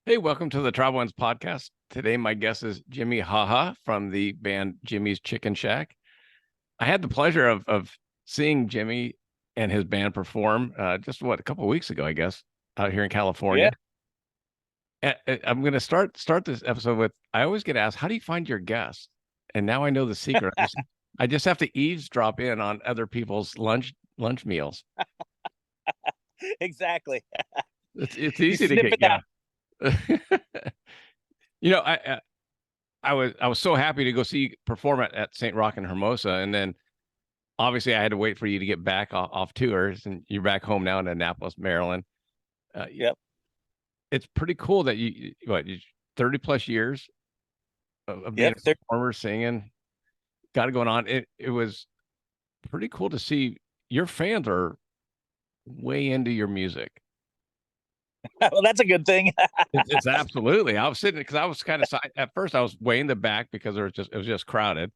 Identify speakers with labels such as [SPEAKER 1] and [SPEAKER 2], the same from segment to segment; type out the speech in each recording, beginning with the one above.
[SPEAKER 1] Hey, welcome to the Travel Ones podcast. Today, my guest is Jimi Haha from the band Jimmy's Chicken Shack. I had the pleasure of seeing Jimmy and his band perform just a couple of weeks ago, I guess, out here in
[SPEAKER 2] Yeah.
[SPEAKER 1] California. I'm going to start this episode with I always get asked, how do you find your guests? And now I know the secret. I just have to eavesdrop in on other people's lunch meals.
[SPEAKER 2] Exactly.
[SPEAKER 1] It's
[SPEAKER 2] You
[SPEAKER 1] easy to
[SPEAKER 2] snip
[SPEAKER 1] get
[SPEAKER 2] it out.
[SPEAKER 1] guests. You know, I was so happy to go see you perform at St. Rock and Hermosa, and then obviously I had to wait for you to get back off tours, and you're back home now in Annapolis, Maryland. Uh,
[SPEAKER 2] Yep.
[SPEAKER 1] it's pretty cool that you 30 plus years of being
[SPEAKER 2] Yep.
[SPEAKER 1] a performer, singing, got it going on. It was pretty cool to see your fans are way into your music.
[SPEAKER 2] Well, that's a good thing.
[SPEAKER 1] It's absolutely. I was sitting because I was kind of at first I was way in the back because it was just crowded.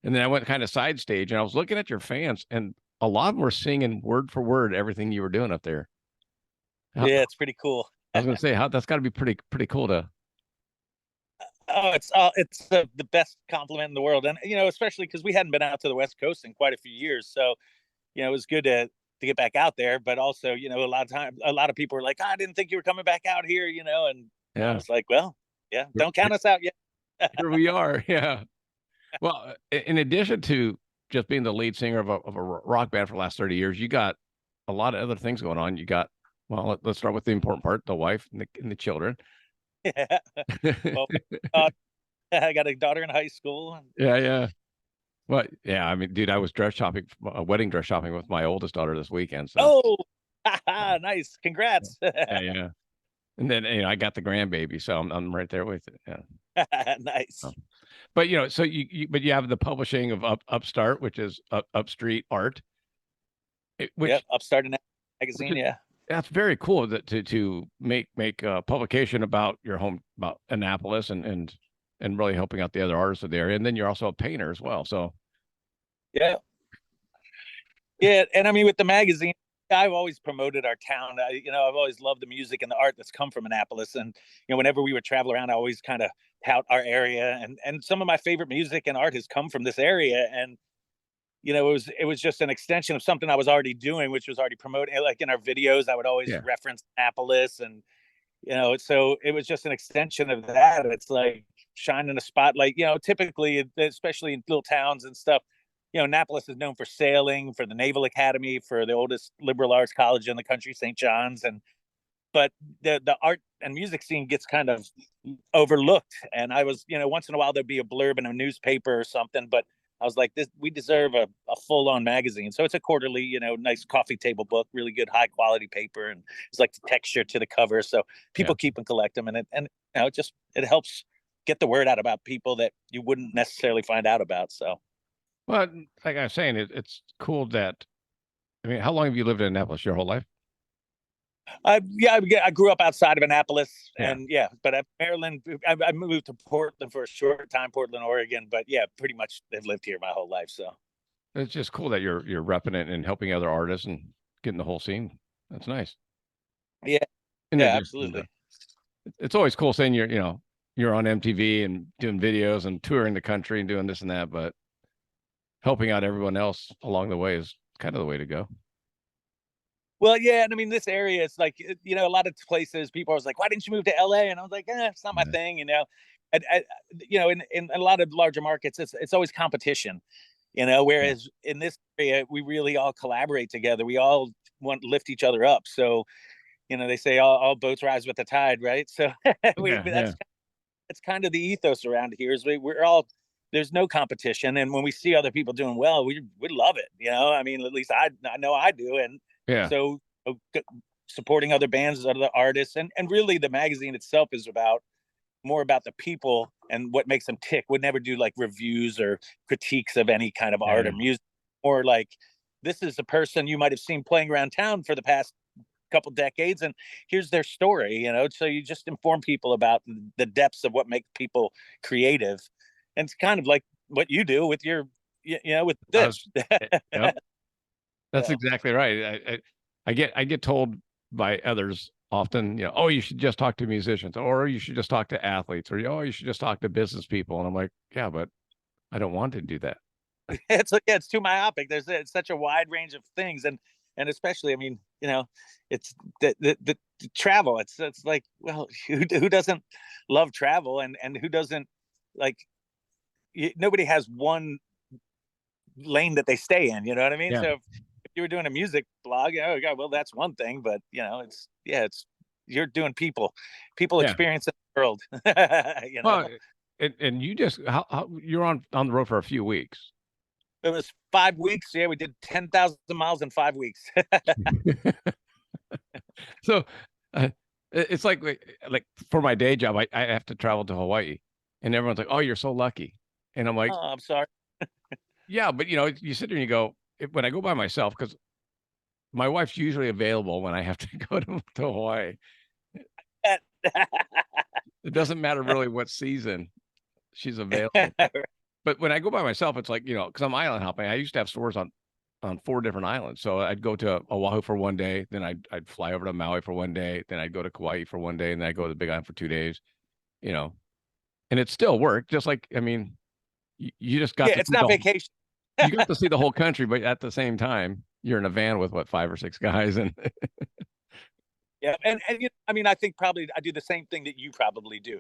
[SPEAKER 1] And then I went kind of side stage and I was looking at your fans, and a lot of them were singing word for word everything you were doing up there. I
[SPEAKER 2] Yeah, it's pretty cool.
[SPEAKER 1] was going to say, how that's got to be pretty cool to.
[SPEAKER 2] Oh, it's the best compliment in the world, and especially because we hadn't been out to the West Coast in quite a few years, so it was good to get back out there. But also, a lot of people were like, "I didn't think you were coming back out here," and I
[SPEAKER 1] Yeah,
[SPEAKER 2] was like, "Well, yeah,
[SPEAKER 1] here
[SPEAKER 2] don't count us out yet."
[SPEAKER 1] here we are. Yeah. Well, in addition to just being the lead singer of a rock band for the last 30 years, you got a lot of other things going on. You got, well, let's start with the important part, the wife and the children.
[SPEAKER 2] Yeah. Well, I got a daughter in high school.
[SPEAKER 1] Yeah, yeah. Well, yeah. I mean, dude, I was dress shopping, wedding dress shopping with my oldest daughter this weekend. So,
[SPEAKER 2] Oh, nice! Congrats.
[SPEAKER 1] yeah, yeah. And then I got the grandbaby, so I'm right there with it. Yeah.
[SPEAKER 2] Nice.
[SPEAKER 1] Oh. But so you have the publishing of Upstart, which is Upstreet Art,
[SPEAKER 2] Yep,
[SPEAKER 1] which
[SPEAKER 2] Upstart in
[SPEAKER 1] which
[SPEAKER 2] magazine.
[SPEAKER 1] is
[SPEAKER 2] Yeah.
[SPEAKER 1] that's very cool that to make a publication about your home, about Annapolis, and really helping out the other artists of the area. And then you're also a painter as well. So
[SPEAKER 2] Yeah. Yeah. And I mean, with the magazine, I've always promoted our town. I've always loved the music and the art that's come from Annapolis. And, whenever we would travel around, I always kind of tout our area. And some of my favorite music and art has come from this area. And, it was just an extension of something I was already doing, which was already promoting. Like in our videos, I would always
[SPEAKER 1] yeah,
[SPEAKER 2] reference Annapolis. And, so it was just an extension of that. It's like shining a spotlight, typically, especially in little towns and stuff. Annapolis is known for sailing, for the Naval Academy, for the oldest liberal arts college in the country, St. John's, and but the art and music scene gets kind of overlooked. And I was, once in a while there'd be a blurb in a newspaper or something, but I was like, this we deserve a full on magazine. So it's a quarterly, nice coffee table book, really good high quality paper, and it's like the texture to the cover. So
[SPEAKER 1] yeah.
[SPEAKER 2] people keep and collect them, and it helps get the word out about people that you wouldn't necessarily find out about. So
[SPEAKER 1] Well, like I was saying, it's cool that, I mean, how long have you lived in Annapolis? Your whole life?
[SPEAKER 2] I grew up outside of Annapolis,
[SPEAKER 1] Yeah.
[SPEAKER 2] and but Maryland. I moved to Portland for a short time, Portland, Oregon. But yeah, pretty much have lived here my whole life. So
[SPEAKER 1] It's just cool that you're repping it and helping other artists and getting the whole scene. That's nice.
[SPEAKER 2] yeah,
[SPEAKER 1] In
[SPEAKER 2] yeah,
[SPEAKER 1] addition to,
[SPEAKER 2] absolutely.
[SPEAKER 1] it's always cool saying you're on MTV and doing videos and touring the country and doing this and that, but helping out everyone else along the way is kind of the way to go.
[SPEAKER 2] Well, yeah, and I mean, this area is like, a lot of places people are like, "Why didn't you move to LA?" And I was like, "It's not my
[SPEAKER 1] Yeah.
[SPEAKER 2] thing," in a lot of larger markets, it's always competition,
[SPEAKER 1] Yeah.
[SPEAKER 2] Whereas in this area, we really all collaborate together. We all want to lift each other up. So, they say all boats rise with the tide, right? So we
[SPEAKER 1] Yeah. Yeah.
[SPEAKER 2] that's kind of the ethos around here. Is we're all there's no competition, and when we see other people doing well, we love it. I mean, at least I know I do, and
[SPEAKER 1] Yeah.
[SPEAKER 2] so supporting other bands, other artists, and really the magazine itself is about more about the people and what makes them tick. Would never do like reviews or critiques of any kind of art
[SPEAKER 1] Yeah.
[SPEAKER 2] or music, or like this is a person you might have seen playing around town for the past couple decades, and here's their story. So you just inform people about the depths of what makes people creative, and it's kind of like what you do with your with
[SPEAKER 1] I was,
[SPEAKER 2] this.
[SPEAKER 1] yep. That's
[SPEAKER 2] So
[SPEAKER 1] exactly right. I get told by others often, oh, you should just talk to musicians, or you should just talk to athletes, or oh, you should just talk to business people. And I'm like, yeah, but I don't want to do that.
[SPEAKER 2] It's too myopic. It's such a wide range of things, and especially, I mean, it's the travel. It's like, well, who doesn't love travel, and who doesn't like? Nobody has one lane that they stay in. You know what I mean?
[SPEAKER 1] Yeah.
[SPEAKER 2] So if you were doing a music blog, oh god, well, that's one thing, but it's you're doing people
[SPEAKER 1] Yeah.
[SPEAKER 2] experience in the world.
[SPEAKER 1] Well, and you just how you're on the road for a few weeks.
[SPEAKER 2] It was 5 weeks. Yeah, we did 10,000 miles in 5 weeks.
[SPEAKER 1] So it's like for my day job, I have to travel to Hawaii, and everyone's like, "Oh, you're so lucky," and I'm like,
[SPEAKER 2] Oh, I'm sorry.
[SPEAKER 1] "Yeah," but you sit there and you go, when I go by myself, because my wife's usually available when I have to go to Hawaii. It doesn't matter really what season she's available. But when I go by myself, it's like, because I'm island hopping. I used to have stores on 4 different islands. So I'd go to Oahu for one day, then I'd fly over to Maui for one day, then I'd go to Kauai for one day, and then I'd go to the Big Island for 2 days, you know. And it still worked. Just like, I mean, you just got
[SPEAKER 2] Yeah,
[SPEAKER 1] to
[SPEAKER 2] it's
[SPEAKER 1] see
[SPEAKER 2] not vacation.
[SPEAKER 1] you got to see the whole country, but at the same time, you're in a van with what, 5 or 6 guys, and
[SPEAKER 2] Yeah, and I mean, I think probably I do the same thing that you probably do.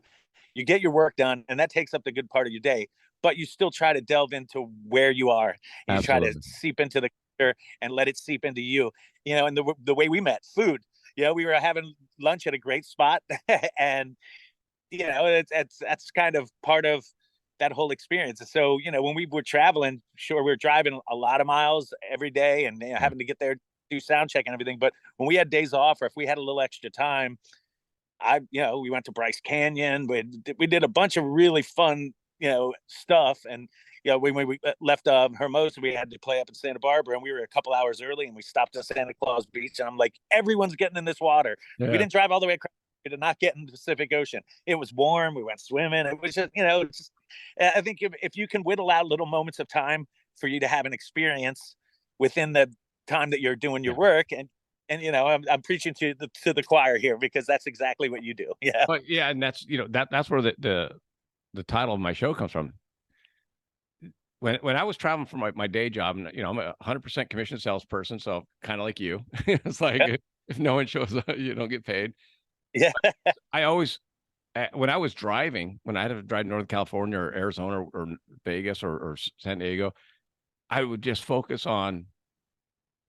[SPEAKER 2] You get your work done, and that takes up the good part of your day, but you still try to delve into where you are. You try to
[SPEAKER 1] absolutely.
[SPEAKER 2] seep into the culture and let it seep into you. And the way we met, food. We were having lunch at a great spot, and that's kind of part of that whole experience. So when we were traveling, sure, we were driving a lot of miles every day, and
[SPEAKER 1] Yeah.
[SPEAKER 2] having to get there, do sound check and everything. But when we had days off, or if we had a little extra time, we went to Bryce Canyon. We did a bunch of really fun, stuff. And when we left Hermosa, we had to play up in Santa Barbara, and we were a couple hours early, and we stopped at Santa Claus Beach. And I'm like, everyone's getting in this water. We
[SPEAKER 1] Yeah.
[SPEAKER 2] didn't drive all the way across. We did not get in the Pacific Ocean. It was warm. We went swimming. It was just, I think if you can whittle out little moments of time for you to have an experience within the time that you're doing your
[SPEAKER 1] Yeah.
[SPEAKER 2] work, and I'm preaching to the choir here, because that's exactly what you do. Yeah.
[SPEAKER 1] But yeah, and that's that's where the title of my show comes from. When I was traveling for my day job, and I'm a 100% commission salesperson, so kind of like you, it's like
[SPEAKER 2] Yeah.
[SPEAKER 1] if no one shows up, you don't get paid.
[SPEAKER 2] Yeah.
[SPEAKER 1] I always when I was driving, when I had to drive to Northern California or Arizona or Vegas or San Diego, I would just focus on,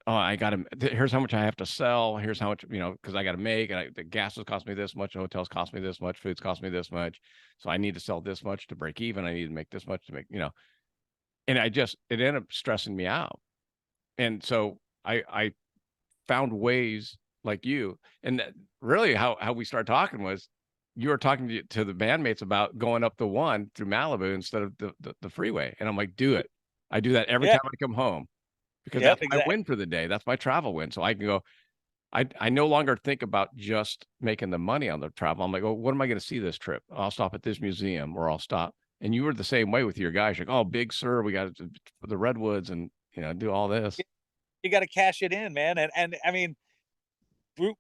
[SPEAKER 1] oh, I got to, here's how much I have to sell. Here's how much, because I got to make, and the gas has cost me this much, hotels cost me this much, food's cost me this much. So I need to sell this much to break even. I need to make this much to make, and it ended up stressing me out. And so I found ways like you, and really how we started talking was you were talking to the bandmates about going up the one through Malibu instead of the freeway. And I'm like, do it. I do that every
[SPEAKER 2] Yeah.
[SPEAKER 1] time I come home, because
[SPEAKER 2] Yep.
[SPEAKER 1] that's my
[SPEAKER 2] Exactly.
[SPEAKER 1] win for the day. That's my travel win. So I can go, I no longer think about just making the money on the travel. I'm like, oh, what am I going to see this trip? I'll stop at this museum, or I'll stop. And you were the same way with your guys. You're like, oh, Big Sur, we got the redwoods, and do all this.
[SPEAKER 2] You got to cash it in, man. And I mean, Route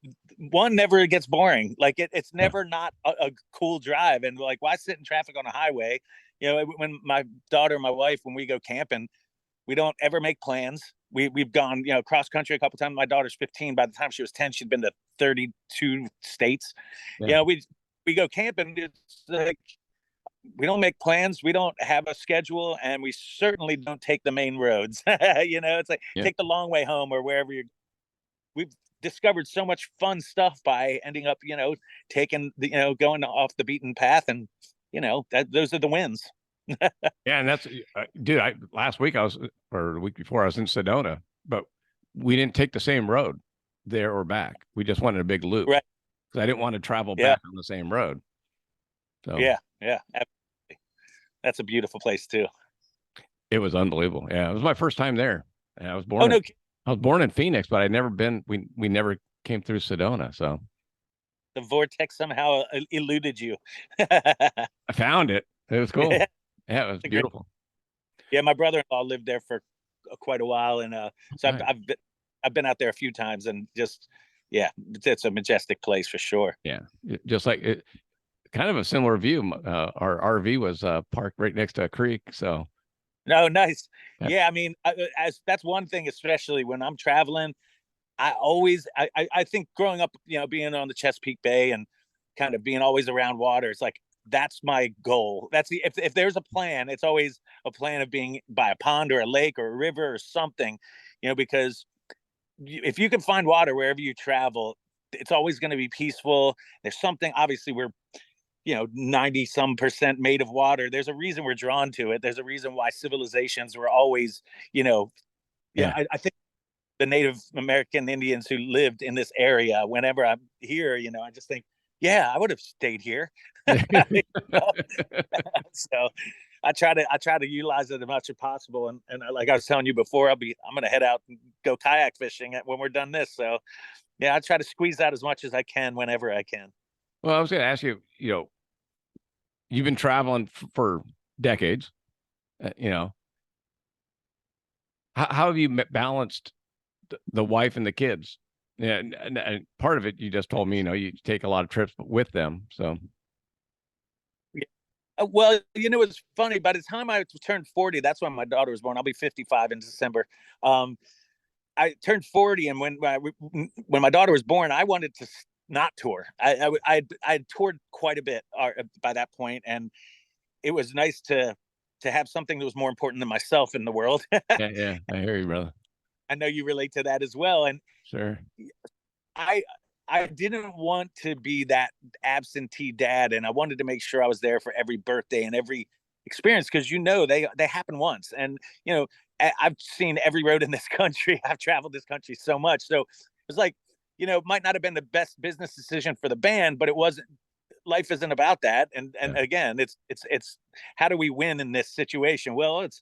[SPEAKER 2] One never gets boring. Like it's
[SPEAKER 1] Yeah.
[SPEAKER 2] never not a cool drive. And like, why sit in traffic on a highway? When my daughter and my wife, when we go camping, we don't ever make plans. We've gone, cross country a couple times. My daughter's 15. By the time she was 10, she'd been to 32 states.
[SPEAKER 1] Yeah.
[SPEAKER 2] We go camping. It's like, we don't make plans. We don't have a schedule, and we certainly don't take the main roads. It's like,
[SPEAKER 1] Yeah.
[SPEAKER 2] take the long way home, or wherever you're. We've discovered so much fun stuff by ending up, taking going off the beaten path, and those are the wins.
[SPEAKER 1] Yeah, and that's dude. Last week or the week before, I was in Sedona, but we didn't take the same road there or back. We just wanted a big loop
[SPEAKER 2] Right.
[SPEAKER 1] because I didn't want to travel
[SPEAKER 2] Yeah.
[SPEAKER 1] back on the same road. So
[SPEAKER 2] Yeah. Yeah. Absolutely. That's a beautiful place too.
[SPEAKER 1] it was unbelievable. Yeah, it was my first time there. And
[SPEAKER 2] Oh no.
[SPEAKER 1] I was born in Phoenix, but I'd never been. We never came through Sedona, so
[SPEAKER 2] The vortex somehow eluded you.
[SPEAKER 1] I found it. It was cool.
[SPEAKER 2] Yeah.
[SPEAKER 1] Yeah, it was
[SPEAKER 2] Great.
[SPEAKER 1] beautiful.
[SPEAKER 2] Yeah, my brother-in-law lived there for quite a while, and so
[SPEAKER 1] Right.
[SPEAKER 2] I've been out there a few times, and just yeah, it's a majestic place for sure.
[SPEAKER 1] Yeah, just like it, kind of a similar view. Our RV was parked right next to a creek, so
[SPEAKER 2] No, nice.
[SPEAKER 1] that,
[SPEAKER 2] Yeah, I mean, as that's one thing, especially when I'm traveling. I think growing up, being on the Chesapeake Bay and kind of being always around water, it's like that's my goal. That's the if there's a plan, it's always a plan of being by a pond or a lake or a river or something, because if you can find water wherever you travel, it's always going to be peaceful. There's something, obviously, we're 90 some percent made of water. There's a reason we're drawn to it. There's a reason why civilizations were always,
[SPEAKER 1] yeah,
[SPEAKER 2] I think the Native American Indians who lived in this area, whenever I'm here, I just think, yeah, I would have stayed here. So I try to utilize it as much as possible. And like I was telling you before, I'm gonna head out and go kayak fishing when we're done this. So yeah, I try to squeeze out as much as I can whenever I can.
[SPEAKER 1] Well, I was going to ask you, you've been traveling for decades. How have you balanced the wife and the kids? Yeah, and part of it you just told me, you take a lot of trips with them. So
[SPEAKER 2] Yeah. Well, it's funny. By the time I turned 40, that's when my daughter was born. I'll be 55 in December. Um, I turned 40, and when my daughter was born, I wanted to not tour. I toured quite a bit by that point, and it was nice to have something that was more important than myself in the world.
[SPEAKER 1] yeah, yeah, I hear you, brother.
[SPEAKER 2] I know you relate to that as well, and
[SPEAKER 1] Sure.
[SPEAKER 2] I I didn't want to be that absentee dad, and I wanted to make sure I was there for every birthday and every experience because they happen once, and I've seen every road in this country. I've traveled this country so much, so it's like it might not have been the best business decision for the band, but it wasn't. Life isn't about that, and
[SPEAKER 1] Yeah,
[SPEAKER 2] again, it's how do we win in this situation? Well, it's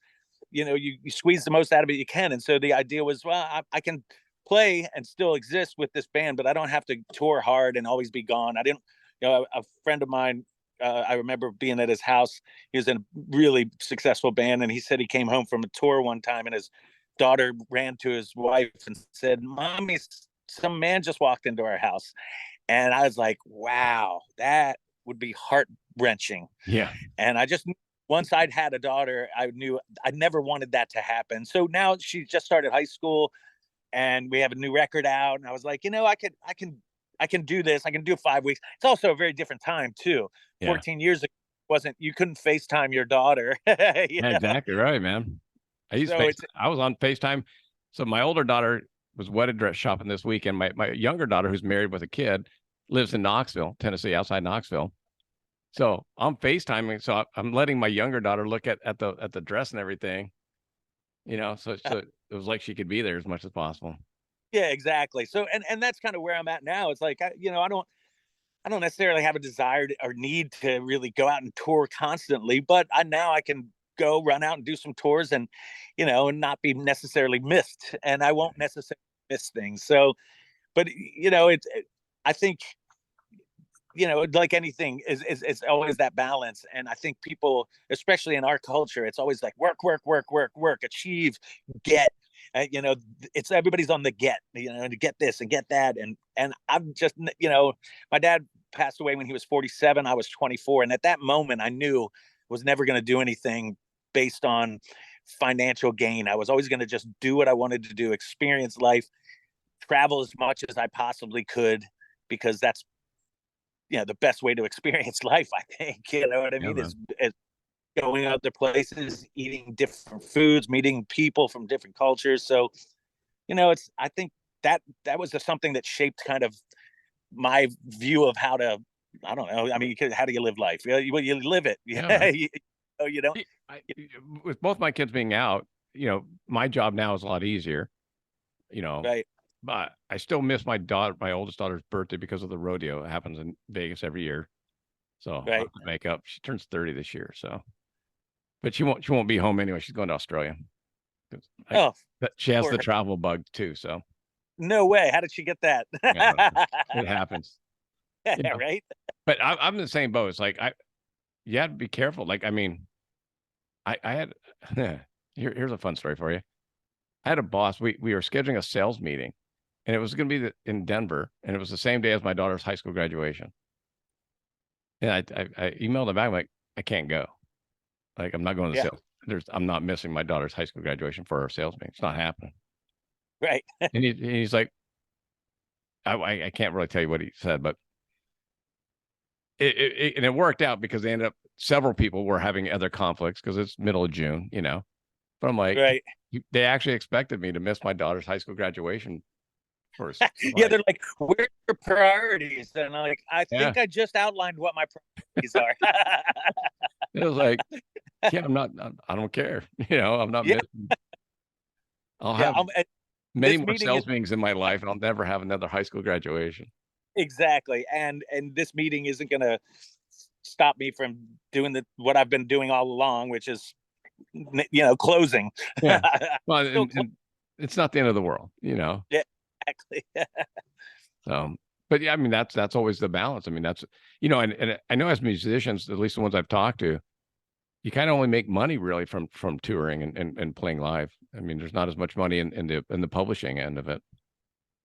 [SPEAKER 2] you squeeze the most out of it you can, and so the idea was, well, I can play and still exist with this band, but I don't have to tour hard and always be gone. I didn't, a friend of mine, I remember being at his house. He was in a really successful band, and he said he came home from a tour one time, and his daughter ran to his wife and said, "Mommy, some man just walked into our house." And I was like, wow, that would be heart wrenching.
[SPEAKER 1] yeah,
[SPEAKER 2] And I just, once I'd had a daughter, I knew I never wanted that to happen. So now she just started high school and we have a new record out. And I was like, I can do this. I can do 5 weeks. It's also a very different time too.
[SPEAKER 1] yeah.
[SPEAKER 2] 14 years ago you couldn't FaceTime your daughter.
[SPEAKER 1] Yeah, exactly right, man.
[SPEAKER 2] So it's
[SPEAKER 1] I was on FaceTime. So my older daughter was wedded dress shopping this weekend. My younger daughter, who's married with a kid, lives in Knoxville, Tennessee, outside Knoxville. So I'm FaceTiming. So I'm letting my younger daughter look at the dress and everything. So it was like she could be there as much as possible.
[SPEAKER 2] yeah, exactly. So and that's kind of where I'm at now. It's like I don't necessarily have a desire or need to really go out and tour constantly, but now I can go run out and do some tours and not be necessarily missed. And I won't necessarily miss things. So, but I think, like anything is always that balance. And I think people, especially in our culture, it's always like work, work, work, work, work, achieve, get, it's everybody's on the get, to get this and get that. And I'm just, my dad passed away when he was 47. I was 24. And at that moment, I knew I was never going to do anything based on financial gain. I was always going to just do what I wanted to do, experience life, travel as much as I possibly could, because that's, the best way to experience life, I think. You know what I
[SPEAKER 1] Yeah,
[SPEAKER 2] mean?
[SPEAKER 1] man.
[SPEAKER 2] Is going other places, eating different foods, meeting people from different cultures. So, I think that was something that shaped kind of my view of how to, I don't know. I mean, how do you live life? You live it.
[SPEAKER 1] Yeah, man.
[SPEAKER 2] You don't.
[SPEAKER 1] I, with both my kids being out, my job now is a lot easier, you know,
[SPEAKER 2] Right.
[SPEAKER 1] but I still miss my oldest daughter's birthday because of the rodeo. It happens in Vegas every year. So I'll have
[SPEAKER 2] Right.
[SPEAKER 1] to make up. She turns 30 this year. So, but she won't be home anyway. She's going to Australia. 'Cause
[SPEAKER 2] Oh,
[SPEAKER 1] she has
[SPEAKER 2] poor
[SPEAKER 1] the
[SPEAKER 2] her.
[SPEAKER 1] travel bug too. So
[SPEAKER 2] No way. How did she get that?
[SPEAKER 1] yeah, it happens. Yeah.
[SPEAKER 2] Right.
[SPEAKER 1] But I'm in the same boat. It's like, you have to be careful. Like, I mean, I had, here's a fun story for you. I had a boss. We were scheduling a sales meeting and it was going to be in Denver, and it was the same day as my daughter's high school graduation. And I emailed him back, I'm like, I can't go. Like, I'm not going to
[SPEAKER 2] Yeah.
[SPEAKER 1] sales. I'm not missing my daughter's high school graduation for our sales meeting. It's not happening.
[SPEAKER 2] Right.
[SPEAKER 1] And he's like, I can't really tell you what he said, but and it worked out because they ended up, several people were having other conflicts because it's middle of June, you know. But I'm like,
[SPEAKER 2] Right.
[SPEAKER 1] they actually expected me to miss my daughter's high school graduation first.
[SPEAKER 2] Yeah, they're like, where's your priorities? And I'm like, I
[SPEAKER 1] Yeah.
[SPEAKER 2] think I just outlined what my priorities are.
[SPEAKER 1] It was like, yeah, I don't care. You know, I'm not
[SPEAKER 2] Yeah.
[SPEAKER 1] missing. I'll
[SPEAKER 2] Yeah.
[SPEAKER 1] have many
[SPEAKER 2] This
[SPEAKER 1] more
[SPEAKER 2] meeting is
[SPEAKER 1] sales meetings in my life, and I'll never have another high school graduation.
[SPEAKER 2] exactly. And this meeting isn't going to stop me from doing what I've been doing all along, which is, closing.
[SPEAKER 1] Yeah. Well,
[SPEAKER 2] Still
[SPEAKER 1] and it's not the end of the world, you know.
[SPEAKER 2] yeah, exactly.
[SPEAKER 1] So, but yeah, I mean, that's always the balance. I mean, that's, and I know as musicians, at least the ones I've talked to, you kind of only make money really from touring and playing live. I mean, there's not as much money in the publishing end of it.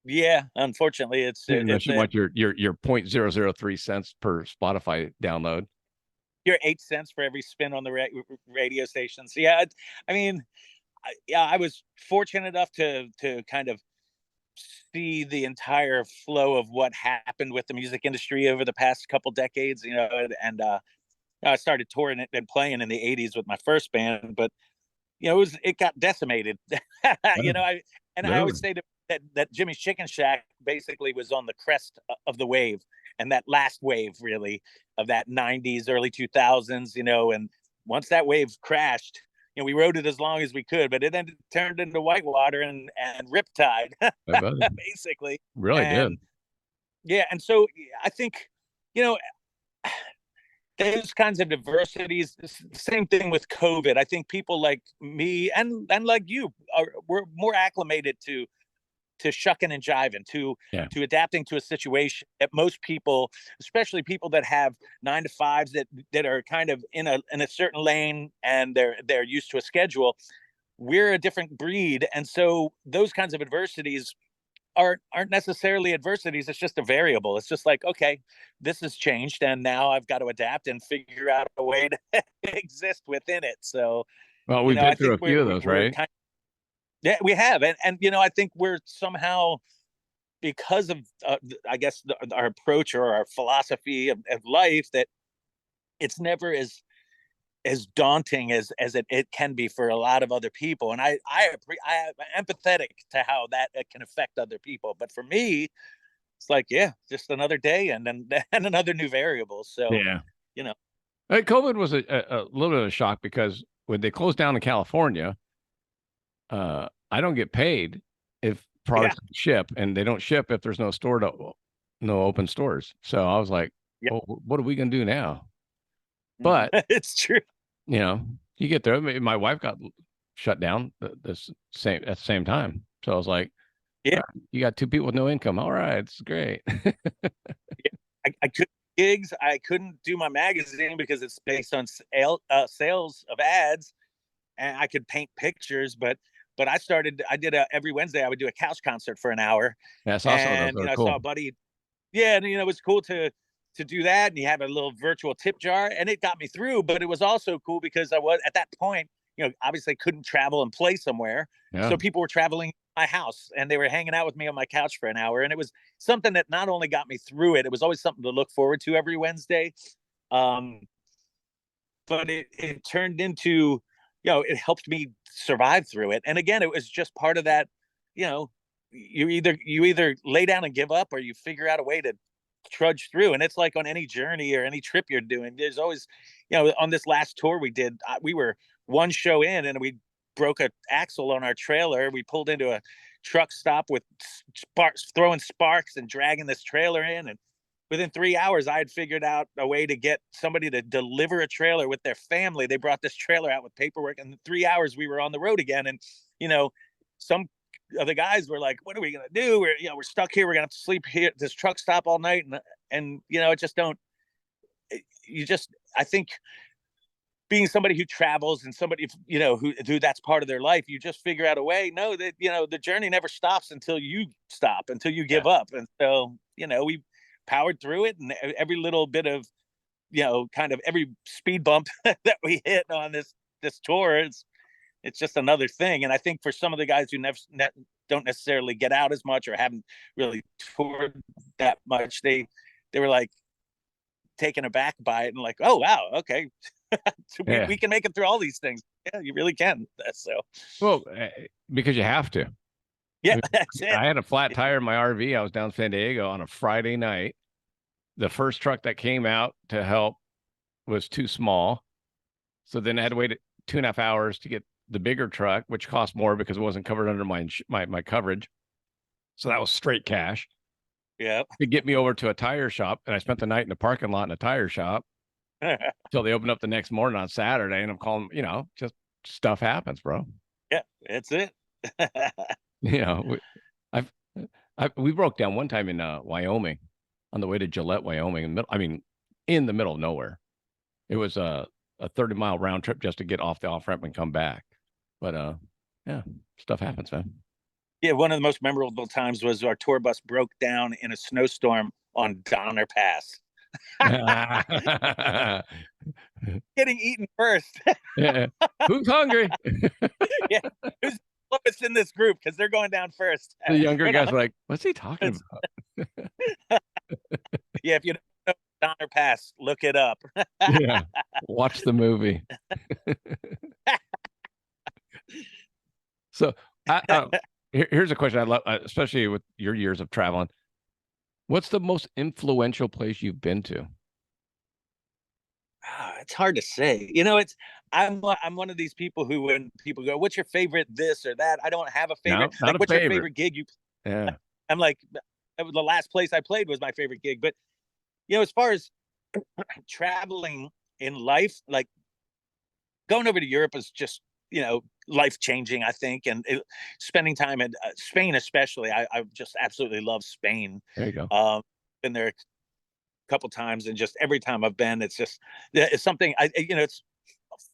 [SPEAKER 2] Yeah, unfortunately,
[SPEAKER 1] Unless you want your 0.003 cents per Spotify download.
[SPEAKER 2] your 8 cents for every spin on the radio stations. Yeah, I mean, I was fortunate enough to kind of see the entire flow of what happened with the music industry over the past couple decades. And I started touring and playing in the '80s with my first band, but it got decimated.
[SPEAKER 1] Yeah,
[SPEAKER 2] I
[SPEAKER 1] really.
[SPEAKER 2] always say that Jimmy's Chicken Shack basically was on the crest of the wave, and that last wave really of that '90s, early 2000s. And once that wave crashed, we rode it as long as we could, but it turned into whitewater and riptide,
[SPEAKER 1] I bet it
[SPEAKER 2] basically.
[SPEAKER 1] really did.
[SPEAKER 2] And yeah, and so I think you know those kinds of diversities. Same thing with COVID. I think people like me and like you we're more acclimated to shucking and jiving,
[SPEAKER 1] Yeah.
[SPEAKER 2] to adapting to a situation that most people, especially people that have 9 to 5s that are kind of in a certain lane, and they're used to a schedule. We're a different breed, and so those kinds of adversities aren't necessarily adversities. It's just a variable. It's just like, okay, this has changed, and now I've got to adapt and figure out a way to exist within it. So
[SPEAKER 1] Well, we've
[SPEAKER 2] I
[SPEAKER 1] been through
[SPEAKER 2] think
[SPEAKER 1] a few of those,
[SPEAKER 2] we're
[SPEAKER 1] right?
[SPEAKER 2] kind of, yeah, we have. And I think we're somehow, because of I guess our approach or our philosophy of life, that it's never as daunting as it can be for a lot of other people. And I am empathetic to how that can affect other people. But for me, it's like, yeah, just another day and then and another new variable. So,
[SPEAKER 1] Yeah.
[SPEAKER 2] you know,
[SPEAKER 1] COVID was a little bit of a shock because when they closed down in California, I don't get paid if
[SPEAKER 2] yeah,
[SPEAKER 1] products ship, and they don't ship if there's no open stores. So I was like,
[SPEAKER 2] yeah,
[SPEAKER 1] well, what are we going to do now? But,
[SPEAKER 2] it's true.
[SPEAKER 1] you get there. I mean, my wife got shut down at the same time. So I was like,
[SPEAKER 2] Yeah,
[SPEAKER 1] all right, you got two people with no income. All right, it's great.
[SPEAKER 2] yeah. I couldn't gigs. I couldn't do my magazine because it's based on sales of ads, and I could paint pictures, but I did every Wednesday I would do a couch concert for an hour.
[SPEAKER 1] Yeah, I saw some of those.
[SPEAKER 2] And
[SPEAKER 1] They were
[SPEAKER 2] I saw
[SPEAKER 1] cool.
[SPEAKER 2] a buddy. Yeah, and it was cool to do that, and you have a little virtual tip jar, and it got me through. But it was also cool because I was at that point, obviously couldn't travel and play somewhere,
[SPEAKER 1] Yeah.
[SPEAKER 2] so people were traveling my house, and they were hanging out with me on my couch for an hour, and it was something that not only got me through it, it was always something to look forward to every Wednesday. um but it turned into, it helped me survive through it. And again, it was just part of that. you know you either lay down and give up, or you figure out a way to trudge through. And it's like on any journey or any trip you're doing, there's always, on this last tour we did, we were one show in, and we broke a axle on our trailer. We pulled into a truck stop with sparks, throwing sparks and dragging this trailer in. And within 3 hours, I had figured out a way to get somebody to deliver a trailer with their family. They brought this trailer out with paperwork, and in 3 hours we were on the road again. And some of the guys were like, "What are we gonna do? We're stuck here. We're gonna have to sleep here at this truck stop all night." And it just don't. You just, I think being somebody who travels and somebody, you know, who that's part of their life, you just figure out a way. No, that, you know, the journey never stops until you stop, until you
[SPEAKER 1] Yeah.
[SPEAKER 2] give up. And so, you know, we powered through it, and every little bit of, you know, kind of every speed bump that we hit on this tour, it's just another thing. And I think for some of the guys who don't necessarily get out as much or haven't really toured that much, they were like taken aback by it and like, oh wow, okay, so
[SPEAKER 1] Yeah.
[SPEAKER 2] we can make it through all these things. Yeah, you really can. So
[SPEAKER 1] Well, because you have to.
[SPEAKER 2] yeah, that's it.
[SPEAKER 1] I had a flat tire in my RV. I was down San Diego on a Friday night. The first truck that came out to help was too small. So then I had to wait 2.5 hours to get the bigger truck, which cost more because it wasn't covered under my coverage. So that was straight cash
[SPEAKER 2] Yeah.
[SPEAKER 1] to get me over to a tire shop. And I spent the night in the parking lot in a tire shop until they opened up the next morning on Saturday. And I'm calling, you know, just stuff happens, bro.
[SPEAKER 2] Yeah, that's it.
[SPEAKER 1] You know, I've, we broke down one time in Wyoming on the way to Gillette, Wyoming. I mean, in the middle of nowhere. It was a 30-mile round trip just to get off the off ramp and come back. But yeah, stuff happens, man.
[SPEAKER 2] Yeah, one of the most memorable times was our tour bus broke down in a snowstorm on Donner Pass. Getting eaten first.
[SPEAKER 1] Yeah. Who's hungry?
[SPEAKER 2] Yeah, who's lowest in this group because they're going down first.
[SPEAKER 1] The younger guys are like, what's he talking about?
[SPEAKER 2] Yeah, if you don't know Donner Pass, look it up.
[SPEAKER 1] Yeah. Watch the movie. So here's a question I love, especially with your years of traveling. What's the most influential place you've been to?
[SPEAKER 2] It's hard to say. You know, I'm one of these people who, when people go, "What's your favorite this or that?" I don't have a
[SPEAKER 1] No,
[SPEAKER 2] favorite.
[SPEAKER 1] not
[SPEAKER 2] Like,
[SPEAKER 1] a
[SPEAKER 2] what's your
[SPEAKER 1] favorite.
[SPEAKER 2] favorite gig you?
[SPEAKER 1] Yeah.
[SPEAKER 2] I'm like, the last place I played was my favorite gig. But you know, as far as traveling in life, like going over to Europe is just, you know, life changing, I think, and spending time in Spain, especially. I just absolutely love Spain.
[SPEAKER 1] There you go.
[SPEAKER 2] Been there a couple times, and just every time I've been, it's just, it's something. You know, it's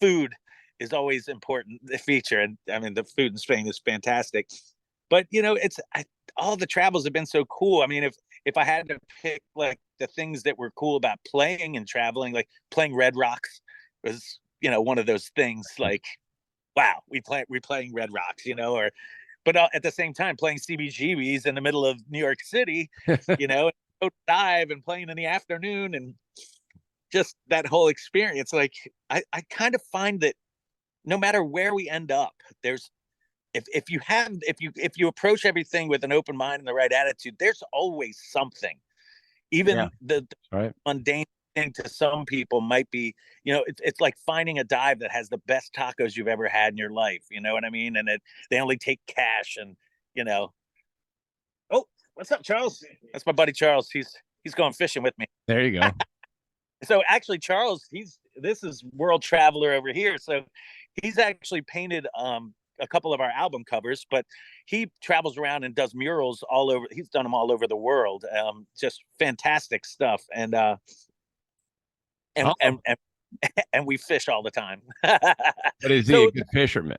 [SPEAKER 2] food is always important, the feature, and I mean the food in Spain is fantastic. But you know, all the travels have been so cool. I mean, if I had to pick like the things that were cool about playing and traveling, like playing Red Rocks was, you know, one of those things like, wow, we're playing Red Rocks, you know, or but at the same time playing CBGBs in the middle of New York City, you know, dive and playing in the afternoon, and just that whole experience. Like I kind of find that no matter where we end up, there's if you approach everything with an open mind and the right attitude, there's always something.
[SPEAKER 1] Yeah.
[SPEAKER 2] Even the
[SPEAKER 1] Right.
[SPEAKER 2] mundane thing to some people might be, you know, it's like finding a dive that has the best tacos you've ever had in your life. You know what I mean? And they only take cash, and you know. Oh, what's up, Charles? That's my buddy Charles. He's going fishing with me.
[SPEAKER 1] There you go.
[SPEAKER 2] So actually, Charles, this is World Traveler over here. So he's actually painted a couple of our album covers, but he travels around and does murals all over. He's done them all over the world. Just fantastic stuff. And
[SPEAKER 1] Oh,
[SPEAKER 2] and we fish all the time.
[SPEAKER 1] but is he a
[SPEAKER 2] So
[SPEAKER 1] good fisherman?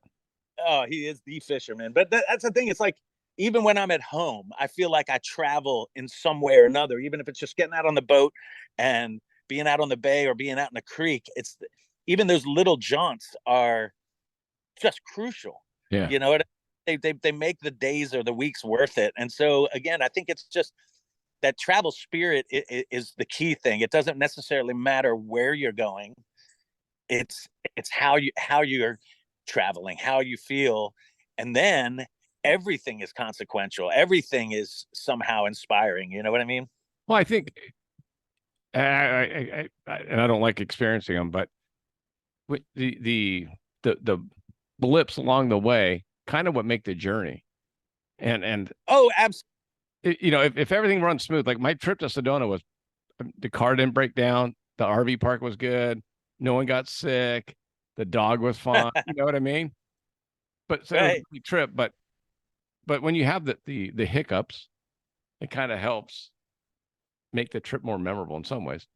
[SPEAKER 2] oh, he is the fisherman. But that's the thing. It's like, even when I'm at home, I feel like I travel in some way or another, even if it's just getting out on the boat and being out on the bay or being out in the creek. It's even those little jaunts are just crucial.
[SPEAKER 1] Yeah.
[SPEAKER 2] You know, they make the days or the weeks worth it. And so again, I think it's just that travel spirit is the key thing. It doesn't necessarily matter where you're going. It's it's how you're traveling, how you feel, and then everything is consequential. Everything is somehow inspiring. You know what I mean?
[SPEAKER 1] Well, I think, and I don't like experiencing them, but the blips along the way kind of what make the journey. And
[SPEAKER 2] Oh, absolutely.
[SPEAKER 1] you know, if everything runs smooth, like my trip to Sedona was, the car didn't break down, the RV park was good, no one got sick, the dog was fine. You know what I mean? But so it was
[SPEAKER 2] Right.
[SPEAKER 1] a great trip, but when you have the hiccups, it kind of helps make the trip more memorable in some ways.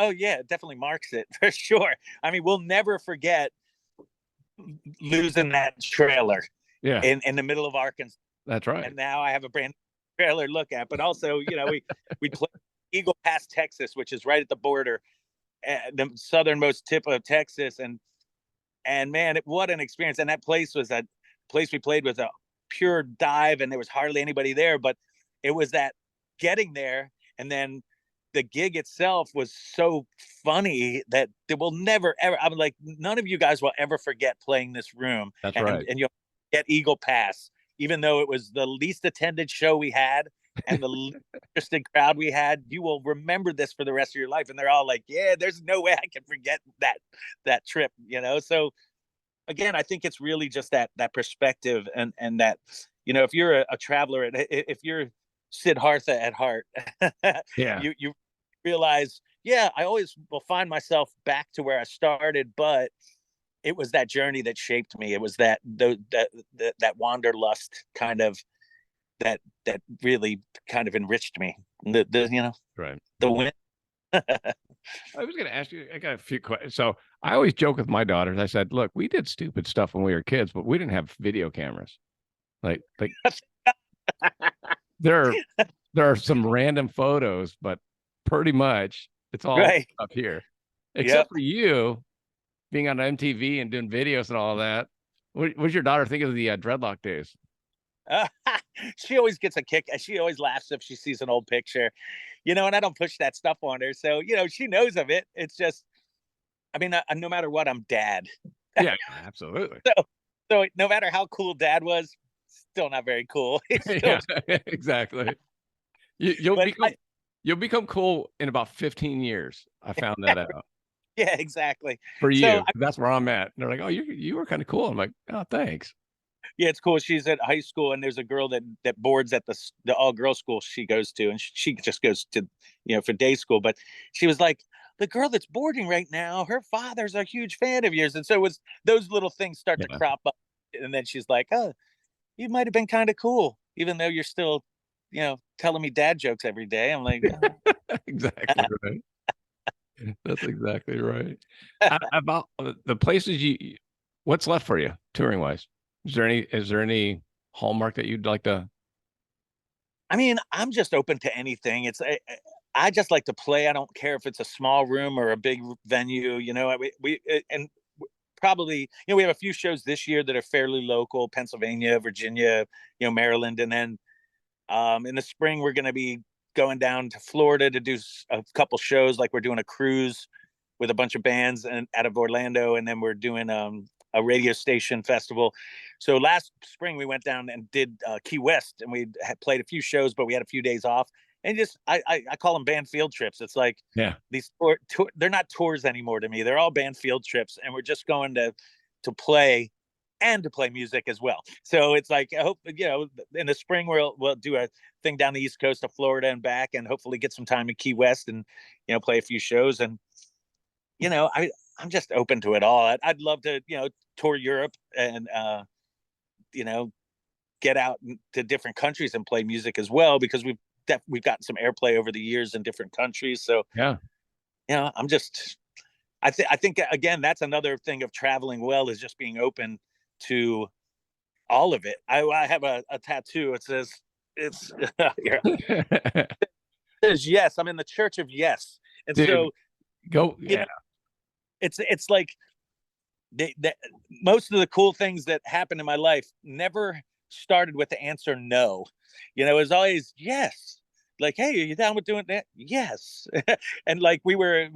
[SPEAKER 2] Oh yeah, it definitely marks it for sure. I mean, we'll never forget losing that trailer
[SPEAKER 1] Yeah,
[SPEAKER 2] in the middle of Arkansas.
[SPEAKER 1] that's right.
[SPEAKER 2] And now I have a brand new trailer to look at. But also, we play Eagle Pass, Texas, which is right at the border, the southernmost tip of Texas, and man, what an experience! And that place we played was a pure dive, and there was hardly anybody there. But it was that getting there, and then the gig itself was so funny that they will never ever. I'm like, none of you guys will ever forget playing this room,
[SPEAKER 1] That's
[SPEAKER 2] and
[SPEAKER 1] right.
[SPEAKER 2] you'll get Eagle Pass, even though it was the least attended show we had and the least interested crowd we had. You will remember this for the rest of your life. And they're all like, "Yeah, there's no way I can forget that trip." So again, I think it's really just that perspective, and that if you're a traveler, if you're Siddhartha at heart,
[SPEAKER 1] Yeah,
[SPEAKER 2] you realize, yeah, I always will find myself back to where I started, but it was that journey that shaped me. It was that wanderlust kind of that really kind of enriched me.
[SPEAKER 1] right.
[SPEAKER 2] The win.
[SPEAKER 1] I was going to ask you. I got a few questions. So I always joke with my daughters. I said, "Look, we did stupid stuff when we were kids, but we didn't have video cameras. Like there are there are some random photos, but pretty much it's all
[SPEAKER 2] Right.
[SPEAKER 1] up here,
[SPEAKER 2] Yep.
[SPEAKER 1] except for you being on MTV and doing videos and all that. What's your daughter think of the dreadlock days?
[SPEAKER 2] Uh, she always gets a kick. She always laughs if she sees an old picture, and I don't push that stuff on her. So, she knows of it. It's just, I mean, no matter what, I'm dad.
[SPEAKER 1] Yeah, absolutely.
[SPEAKER 2] So no matter how cool dad was, still not very cool. He's still,
[SPEAKER 1] Yeah, exactly. You, you'll
[SPEAKER 2] but
[SPEAKER 1] become you'll become cool in about 15 years. I found that out
[SPEAKER 2] yeah, exactly.
[SPEAKER 1] for
[SPEAKER 2] So
[SPEAKER 1] you. That's where I'm at. They're like, "Oh, you were kind of cool." I'm like, "Oh, thanks."
[SPEAKER 2] yeah, it's cool. She's at high school, and there's a girl that boards at the all girls school she goes to, and she just goes to for day school. But she was like, the girl that's boarding right now, her father's a huge fan of yours, and so it was those little things start to
[SPEAKER 1] Yeah,
[SPEAKER 2] crop up, and then she's like, oh, you might have been kind of cool, even though you're still, telling me dad jokes every day. I'm like,
[SPEAKER 1] exactly right. That's exactly right. About the places what's left for you touring wise? Is there any hallmark that you'd like to?
[SPEAKER 2] I mean, I'm just open to anything. I just like to play. I don't care if it's a small room or a big venue. And probably, we have a few shows this year that are fairly local: Pennsylvania, Virginia, Maryland, and then in the spring we're going to be going down to Florida to do a couple shows. Like we're doing a cruise with a bunch of bands and out of Orlando, and then we're doing a radio station festival. So last spring we went down and did Key West, and we had played a few shows, but we had a few days off. And just I call them band field trips. It's like
[SPEAKER 1] Yeah,
[SPEAKER 2] these they're not tours anymore to me. They're all band field trips, and we're just going to play and to play music as well. So it's like I hope in the spring we'll do a thing down the east coast of Florida and back, and hopefully get some time in Key West and play a few shows. And I'm just open to it all. I'd love to tour Europe and you know get out to different countries and play music as well, because we've gotten some airplay over the years in different countries. So
[SPEAKER 1] yeah.
[SPEAKER 2] I'm just I think again that's another thing of traveling well, is just being open to all of it. I have a tattoo. It says it's it says yes. I'm in the church of yes, and
[SPEAKER 1] Dude,
[SPEAKER 2] so
[SPEAKER 1] go.
[SPEAKER 2] you
[SPEAKER 1] Yeah,
[SPEAKER 2] know it's like most of the cool things that happened in my life never started with the answer no. It was always yes. Like, hey, are you down with doing that? Yes. And like we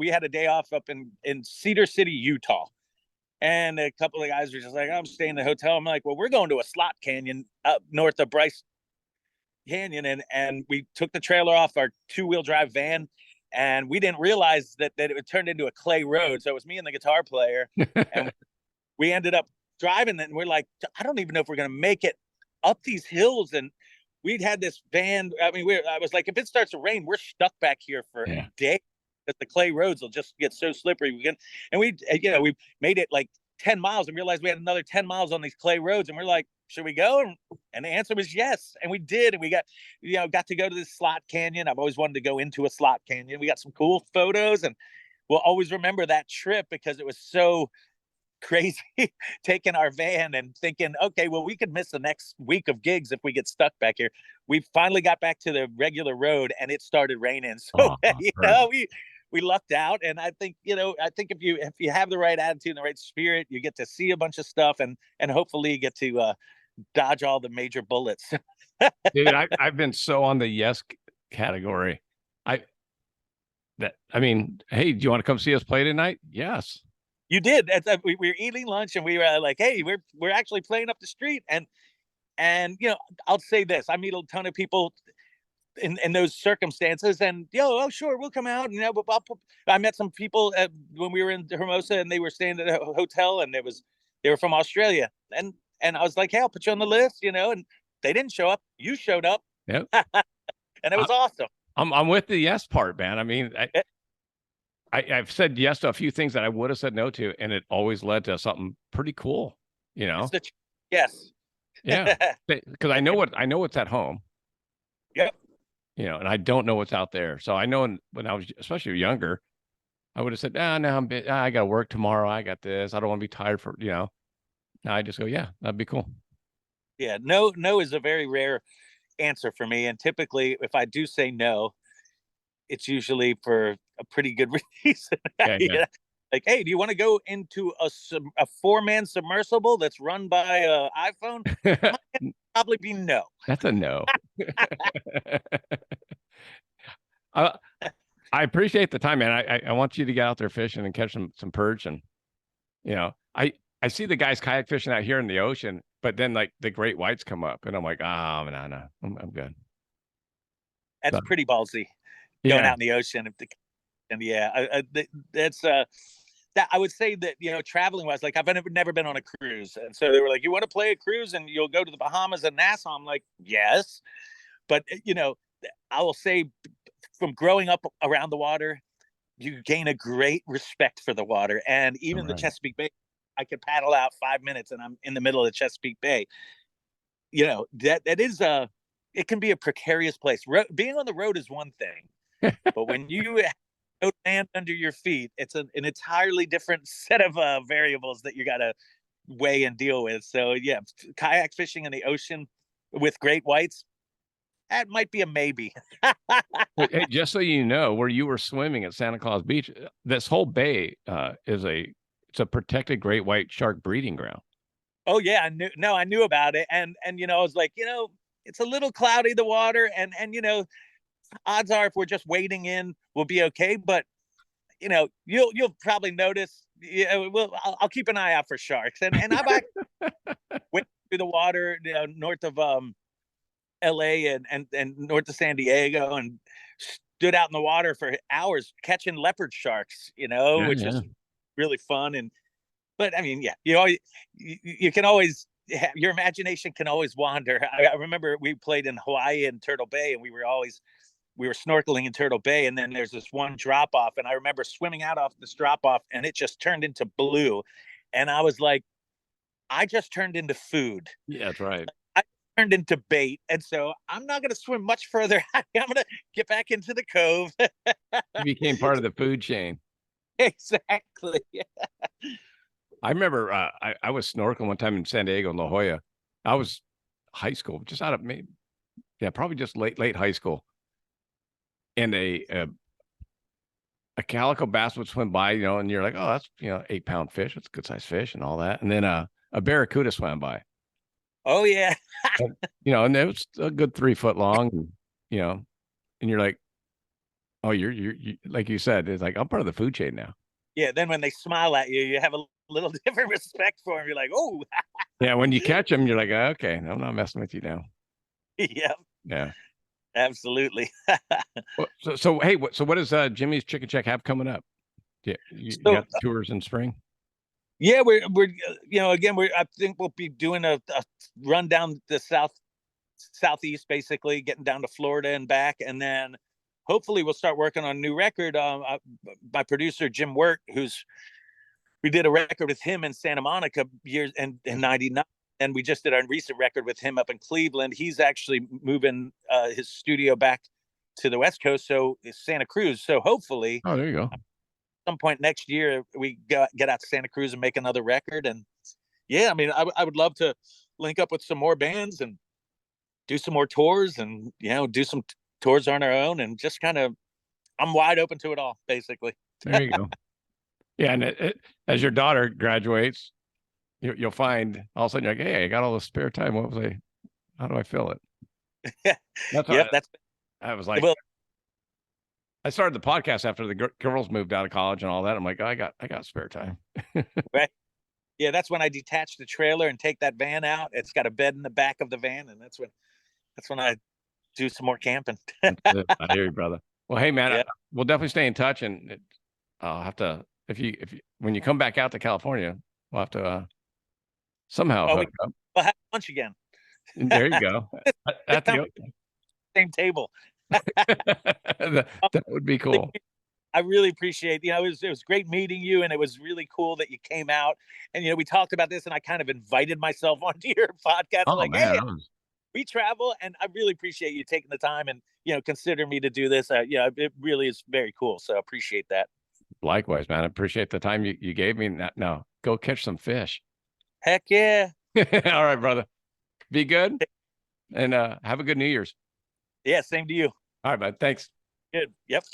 [SPEAKER 2] had a day off up in Cedar City, Utah. And a couple of guys were just like, I'm staying in the hotel. I'm like, well, we're going to a slot canyon up north of Bryce Canyon. And we took the trailer off our 2-wheel drive van, and we didn't realize that it turned into a clay road. So it was me and the guitar player, and we ended up driving it, and we're like, I don't even know if we're going to make it up these hills. And we'd had this van. I mean, I was like, if it starts to rain, we're stuck back here for
[SPEAKER 1] yeah.
[SPEAKER 2] days, because the clay roads will just get so slippery. We made it like 10 miles and realized we had another 10 miles on these clay roads. And we're like, should we go? And the answer was yes. And we did. And we got to go to this slot canyon. I've always wanted to go into a slot canyon. We got some cool photos, and we'll always remember that trip because it was so crazy taking our van and thinking, okay, well, we could miss the next week of gigs if we get stuck back here. We finally got back to the regular road and it started raining. So
[SPEAKER 1] Oh,
[SPEAKER 2] you
[SPEAKER 1] perfect.
[SPEAKER 2] know, we lucked out. And I think, you know, I think if you have the right attitude and the right spirit, you get to see a bunch of stuff and hopefully you get to dodge all the major bullets.
[SPEAKER 1] Dude, I've been so on the yes category. I I mean, hey, do you want to come see us play tonight? Yes.
[SPEAKER 2] You did. We were eating lunch and we were like, hey, we're actually playing up the street. And you know, I'll say this: I meet a ton of people in those circumstances, and oh sure, we'll come out. And, you know, but I met some people when we were in Hermosa, and they were staying at a hotel, and they were from Australia, and I was like, hey, I'll put you on the list, you know, and they didn't show up. You showed up,
[SPEAKER 1] Yep.
[SPEAKER 2] and it was awesome.
[SPEAKER 1] I'm with the yes part, man. I mean, I've said yes to a few things that I would have said no to, and it always led to something pretty cool, you know?
[SPEAKER 2] Yes.
[SPEAKER 1] Yeah. Because I know what's at home.
[SPEAKER 2] Yep.
[SPEAKER 1] You know, and I don't know what's out there. So I know when I was especially younger, I would have said, no, I got to work tomorrow. I got this. I don't want to be tired for, you know. Now I just go, yeah, that'd be cool.
[SPEAKER 2] Yeah. No is a very rare answer for me, and typically, if I do say no, it's usually for a pretty good reason.
[SPEAKER 1] Yeah, yeah.
[SPEAKER 2] Yeah. Like, hey, do you want to go into a 4-man submersible that's run by an iPhone? Probably be no.
[SPEAKER 1] That's a no. I I appreciate the time, man. I want you to get out there fishing and catch some perch, and you know, I see the guys kayak fishing out here in the ocean, but then like the great whites come up, and I'm like, oh no, I'm good.
[SPEAKER 2] That's
[SPEAKER 1] So,
[SPEAKER 2] pretty ballsy, going
[SPEAKER 1] yeah,
[SPEAKER 2] out in the ocean. And yeah, that's that I would say that, you know, traveling wise, like I've never been on a cruise, and so they were like, "You want to play a cruise and you'll go to the Bahamas and Nassau?" I'm like, "Yes," but you know, I will say, from growing up around the water, you gain a great respect for the water, and
[SPEAKER 1] all
[SPEAKER 2] even the
[SPEAKER 1] right.
[SPEAKER 2] Chesapeake Bay. I could paddle out 5 minutes and I'm in the middle of the Chesapeake Bay. You know, that is it can be a precarious place. Being on the road is one thing, but when you have no land under your feet, it's an entirely different set of variables that you got to weigh and deal with. So yeah, kayak fishing in the ocean with great whites, that might be a maybe.
[SPEAKER 1] Well, hey, just so you know, where you were swimming at Santa Claus Beach, this whole bay it's a protected great white shark breeding ground.
[SPEAKER 2] Oh yeah, I knew. No, I knew about it, and you know, I was like, you know, it's a little cloudy the water, and you know, odds are if we're just wading in, we'll be okay. But you know, you'll probably notice. Yeah, well, I'll keep an eye out for sharks, and I've went through the water, you know, north of L.A. and north of San Diego, and stood out in the water for hours catching leopard sharks. You know,
[SPEAKER 1] Yeah,
[SPEAKER 2] which
[SPEAKER 1] yeah.
[SPEAKER 2] was really fun. And but I mean, yeah, you can always your imagination can always wander. I remember we played in Hawaii and Turtle Bay, and we were snorkeling in Turtle Bay, and then there's this one drop off, and I remember swimming out off this drop off, and it just turned into blue, and I was like, I just turned into food.
[SPEAKER 1] Yeah, that's right.
[SPEAKER 2] I turned into bait, and so I'm not going to swim much further. I'm going to get back into the cove.
[SPEAKER 1] You became part of the food chain.
[SPEAKER 2] Exactly.
[SPEAKER 1] I remember I was snorkeling one time in San Diego in La Jolla. I was high school, just out of maybe, yeah, probably just late high school. And a calico bass would swim by, you know, and you're like, oh, that's, you know, 8-pound fish. It's a good sized fish and all that. And then a barracuda swam by.
[SPEAKER 2] Oh yeah.
[SPEAKER 1] And, you know, and it was a good 3 foot long, and, you know, and you're like, oh, you like you said, it's like I'm part of the food chain now.
[SPEAKER 2] Yeah. Then when they smile at you, you have a little different respect for them. You're like, oh,
[SPEAKER 1] Yeah, when you catch them, you're like, okay, I'm not messing with you now.
[SPEAKER 2] yeah,
[SPEAKER 1] Yeah.
[SPEAKER 2] absolutely.
[SPEAKER 1] Well, so hey, what does Jimmy's Chicken Shack have coming up? Yeah, you
[SPEAKER 2] So
[SPEAKER 1] got tours in spring.
[SPEAKER 2] yeah, we're you know, again, I think we'll be doing a run down the southeast, basically getting down to Florida and back, and then hopefully we'll start working on a new record. My producer Jim Wirt, we did a record with him in Santa Monica years and in '99, and we just did our recent record with him up in Cleveland. He's actually moving his studio back to the West Coast, so it's Santa Cruz. So hopefully
[SPEAKER 1] Oh, there you go.
[SPEAKER 2] some point next year we get out to Santa Cruz and make another record. And yeah, I mean, I would love to link up with some more bands and do some more tours, and do some tours on our own, and just kind of, I'm wide open to it all, basically.
[SPEAKER 1] There you go. Yeah, and as your daughter graduates, you'll find all of a sudden you're like, hey, I got all this spare time. How do I fill it? That's
[SPEAKER 2] Yep,
[SPEAKER 1] what I was like.
[SPEAKER 2] well,
[SPEAKER 1] I started the podcast after the girls moved out of college and all that. I'm like, oh, I got spare time.
[SPEAKER 2] right. Yeah, that's when I detach the trailer and take that van out. It's got a bed in the back of the van, and that's when I do some more camping.
[SPEAKER 1] I hear you, brother. Well, hey, man,
[SPEAKER 2] Yeah.
[SPEAKER 1] we'll definitely stay in touch, and I'll have to if you when you come back out to California, we'll have to somehow hook up.
[SPEAKER 2] We'll have lunch again.
[SPEAKER 1] There you go. At the
[SPEAKER 2] same table.
[SPEAKER 1] that would be cool.
[SPEAKER 2] I really appreciate, it was great meeting you, and it was really cool that you came out, and we talked about this, and I kind of invited myself onto your podcast.
[SPEAKER 1] Oh,
[SPEAKER 2] Like,
[SPEAKER 1] man,
[SPEAKER 2] hey, we travel, and I really appreciate you taking the time and consider me to do this. It really is very cool, so I appreciate that.
[SPEAKER 1] Likewise, man. I appreciate the time you gave me. Now go catch some fish.
[SPEAKER 2] Heck yeah.
[SPEAKER 1] All right, brother. Be good, and have a good New Year's.
[SPEAKER 2] Yeah, same to you.
[SPEAKER 1] All right, bud. Thanks.
[SPEAKER 2] Good. Yep.